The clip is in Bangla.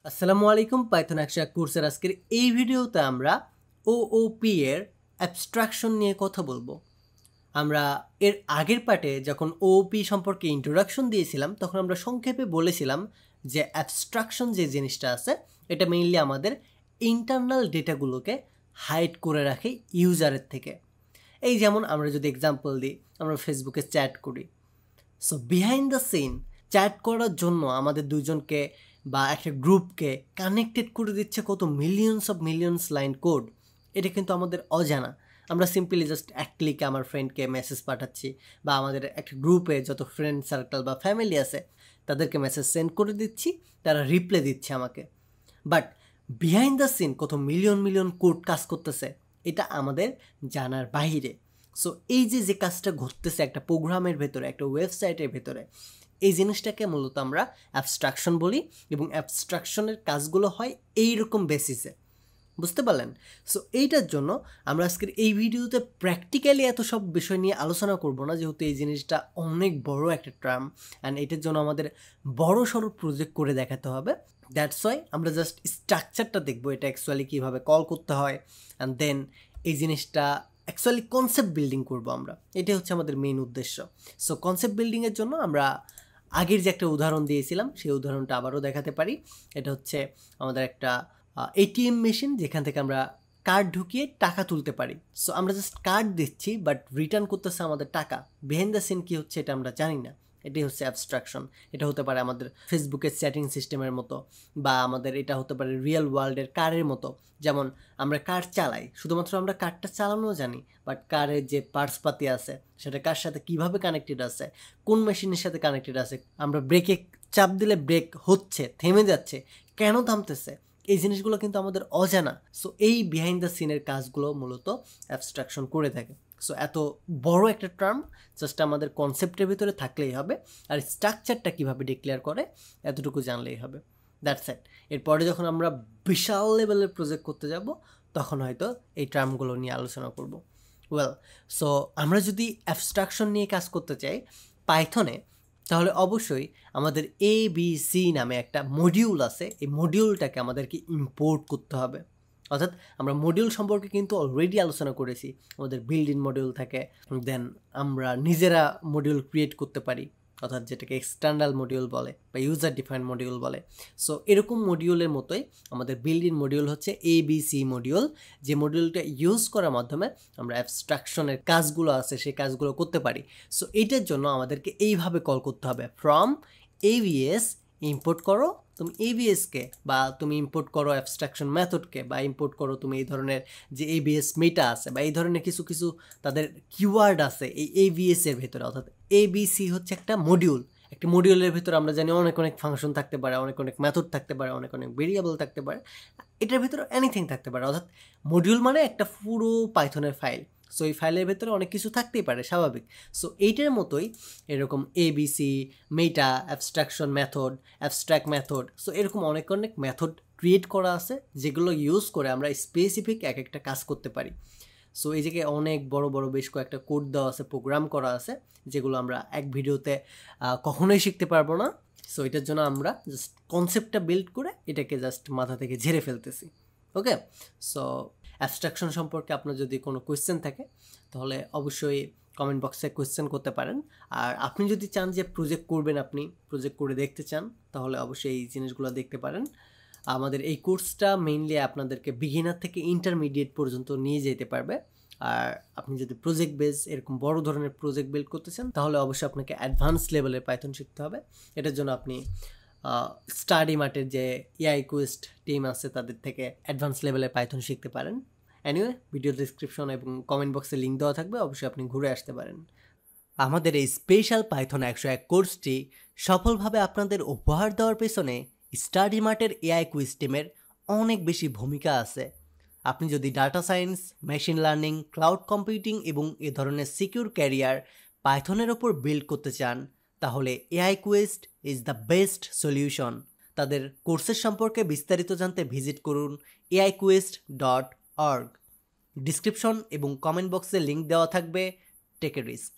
আসসালামু আলাইকুম পাইথন একশো এক কোর্সের আজকের এই ভিডিওতে আমরা ওওপি এর অ্যাবস্ট্রাকশন নিয়ে কথা বলবো। আমরা এর আগের পার্টে যখন ওওপি সম্পর্কে ইন্ট্রোডাকশন দিয়েছিলাম তখন আমরা সংক্ষেপে বলেছিলাম যে অ্যাবস্ট্রাকশন যে জিনিসটা আছে এটা মেইনলি আমাদের ইন্টারনাল ডেটাগুলোকে হাইড করে রাখে ইউজারের থেকে। এই যেমন আমরা যদি এক্সাম্পল দিই, আমরা ফেসবুকে চ্যাট করি। So behind the scene chat করার জন্য আমাদের দুজনকে বা একটা গ্রুপকে কানেক্টেড করে দিচ্ছে কত মিলিয়ন্স লাইন কোড। এটা কিন্তু আমাদের অজানা। আমরা সিম্পলি জাস্ট এক ক্লিকে আমার ফ্রেন্ডকে মেসেজ পাঠাচ্ছি বা আমাদের একটা গ্রুপে যত ফ্রেন্ড সার্কেল বা ফ্যামিলি আছে তাদেরকে মেসেজ সেন্ড করে দিচ্ছি, তারা রিপ্লাই দিচ্ছে আমাকে। বাট বিহাইন্ড দ্য সিন কত মিলিয়ন কোড কাজ করতেছে এটা আমাদের জানার বাহিরে। সো এই যে কাজটা ঘটতেছে একটা প্রোগ্রামের ভেতরে, একটা ওয়েবসাইটের ভেতরে, এই জিনিসটাকে মূলত আমরা অ্যাবস্ট্রাকশন বলি এবং অ্যাবস্ট্রাকশনের কাজগুলো হয় এইরকম বেসিসে। বুঝতে পারলেন? সো এইটার জন্য আমরা আজকের এই ভিডিওতে প্র্যাকটিক্যালি এত সব বিষয় নিয়ে আলোচনা করব না, যেহেতু এই জিনিসটা অনেক বড় একটা টার্ম অ্যান্ড এটার জন্য আমাদের বড় সড়ো প্রজেক্ট করে দেখাতে হবে। দ্যাটস ওয়াই আমরা জাস্ট স্ট্রাকচারটা দেখবো, এটা অ্যাকচুয়ালি কীভাবে কল করতে হয় অ্যান্ড দেন এই জিনিসটা অ্যাকচুয়ালি কনসেপ্ট বিল্ডিং করবো আমরা। এটাই হচ্ছে আমাদের মেইন উদ্দেশ্য। সো কনসেপ্ট বিল্ডিংয়ের জন্য আমরা আগের যে একটা উদাহরণ দিয়েছিলাম সেই উদাহরণটা আবারও দেখাতে পারি। এটা হচ্ছে আমাদের একটা এটিএম মেশিন, যেখান থেকে আমরা কার্ড ঢুকিয়ে টাকা তুলতে পারি। সো আমরা জাস্ট কার্ড দিচ্ছি বাট রিটার্ন করতেছে আমাদের টাকা। বিহাইন্ড দ্য সিন কী হচ্ছে এটা আমরা জানি না। এটাই হচ্ছে অ্যাবস্ট্রাকশন। এটা হতে পারে আমাদের ফেসবুকের চ্যাটিং সিস্টেমের মতো, বা আমাদের এটা হতে পারে রিয়েল ওয়ার্ল্ডের কারের মতো। যেমন আমরা কার চালাই, শুধুমাত্র আমরা কারটা চালানোও জানি, বাট কারের যে পার্টসপাতি আছে সেটা কার সাথে কীভাবে কানেক্টেড আছে, কোন মেশিনের সাথে কানেক্টেড আছে, আমরা ব্রেকে চাপ দিলে ব্রেক হচ্ছে, থেমে যাচ্ছে, কেন থামতেছে, এই জিনিসগুলো কিন্তু আমাদের অজানা। সো এই বিহাইন্ড দ্য সিনের কাজগুলো মূলত অ্যাবস্ট্রাকশন করে থাকে। সো এত বড় একটা টার্ম জাস্ট আমাদের কনসেপ্টের ভিতরে থাকলেই হবে, আর স্ট্রাকচারটা কীভাবে ডিক্লেয়ার করে এতটুকু জানলেই হবে। That's it. এরপরে যখন আমরা বিশাল লেভেলের প্রজেক্ট করতে যাব তখন হয়তো এই টার্মগুলো নিয়ে আলোচনা করব। ওয়েল, সো আমরা যদি অ্যাবস্ট্রাকশন নিয়ে কাজ করতে চাই পাইথনে, তাহলে অবশ্যই আমাদের ABC নামে একটা মডিউল আছে। এই মডিউলটাকে আমাদেরকে ইম্পোর্ট করতে হবে। অর্থাৎ আমরা মডিউল সম্পর্কে কিন্তু অলরেডি আলোচনা করেছি। আমাদের বিল্ড ইন মডিউল থাকে, দেন আমরা নিজেরা মডিউল ক্রিয়েট করতে পারি, অর্থাৎ যেটাকে এক্সটার্নাল মডিউল বলে বা ইউজার ডিফাইন্ড মডিউল বলে। সো এরকম মডিউলের মতোই আমাদের বিল্ড ইন মডিউল হচ্ছে ABC মডিউল, যে মডিউলটা ইউজ করার মাধ্যমে আমরা অ্যাবস্ট্রাকশনের কাজগুলো আছে সেই কাজগুলো করতে পারি। সো এইটার জন্য আমাদেরকে এইভাবে কল করতে হবে, ফ্রম ABS ইম্পোর্ট করো তুমি ABSকে, বা তুমি ইম্পোর্ট করো অ্যাবস্ট্রাকশন মেথডকে, বা ইম্পোর্ট করো তুমি এই ধরনের যে ABS মেটা আছে, বা এই ধরনের কিছু তাদের কিওয়ার্ড আছে এই ABS এর ভেতরে। অর্থাৎ ABC হচ্ছে একটা মডিউল। একটা মডিউলের ভিতরে আমরা জানি অনেক ফাংশন থাকতে পারে, অনেক মেথড থাকতে পারে, অনেক ভেরিয়েবল থাকতে পারে, এটার ভিতরে এনিথিং থাকতে পারে। অর্থাৎ মডিউল মানে একটা পুরো পাইথনের ফাইল। সো এই ফাইলের ভেতরে অনেক কিছু থাকতেই পারে, স্বাভাবিক। সো এইটার মতোই এরকম ABC, meta, abstraction method, abstract method, so এরকম অনেক মেথড ক্রিয়েট করা আছে যেগুলো ইউজ করে আমরা স্পেসিফিক একটা কাজ করতে পারি। সো এই জায়গায় অনেক বড় বেশ কয়েকটা কোড দেওয়া আছে, প্রোগ্রাম করা আছে, যেগুলো আমরা এক ভিডিওতে কখনোই শিখতে পারবো না। সো এটার জন্য আমরা জাস্ট কনসেপ্টটা বিল্ড করে এটাকে জাস্ট মাথা থেকে ঝেড়ে ফেলতেছি। ওকে, সো অ্যাবস্ট্রাকশন সম্পর্কে আপনার যদি কোনো কোয়েশ্চেন থাকে তাহলে অবশ্যই কমেন্ট বক্সে কোয়েশ্চেন করতে পারেন। আর আপনি যদি চান যে প্রজেক্ট করবেন, আপনি প্রজেক্ট করে দেখতে চান, তাহলে অবশ্যই এই জিনিসগুলো দেখতে পারেন। আমাদের এই কোর্সটা মেইনলি আপনাদেরকে বিগিনার থেকে ইন্টারমিডিয়েট পর্যন্ত নিয়ে যেতে পারবে। আর আপনি যদি প্রজেক্ট বেস এরকম বড় ধরনের প্রজেক্ট বিল্ড করতে চান তাহলে অবশ্যই আপনাকে অ্যাডভান্স লেভেলের পাইথন শিখতে হবে। এটার জন্য আপনি স্টাডি মার্টের যে aiQuest টিম আছে তাদের থেকে অ্যাডভান্স লেভেলের পাইথন শিখতে পারেন। এনিওয়ে, ভিডিও ডিসক্রিপশন এবং কমেন্ট বক্সে লিঙ্ক দেওয়া থাকবে, অবশ্যই আপনি ঘুরে আসতে পারেন। আমাদের এই স্পেশাল পাইথন 101 কোর্সটি সফলভাবে আপনাদের উপহার দেওয়ার পেছনে স্টাডি মার্টের aiQuest টিমের অনেক বেশি ভূমিকা আছে। আপনি যদি data science, machine learning, cloud computing এবং এ ধরনের সিকিউর ক্যারিয়ার পাইথনের ওপর বিল্ড করতে চান তাহলে aiQuest is the best solution. তাদের কোর্সের সম্পর্কে বিস্তারিত জানতে ভিজিট করুন aiQuest.org। ডিসক্রিপশন এবং কমেন্ট বক্সে লিঙ্ক দেওয়া থাকবে। Take a risk.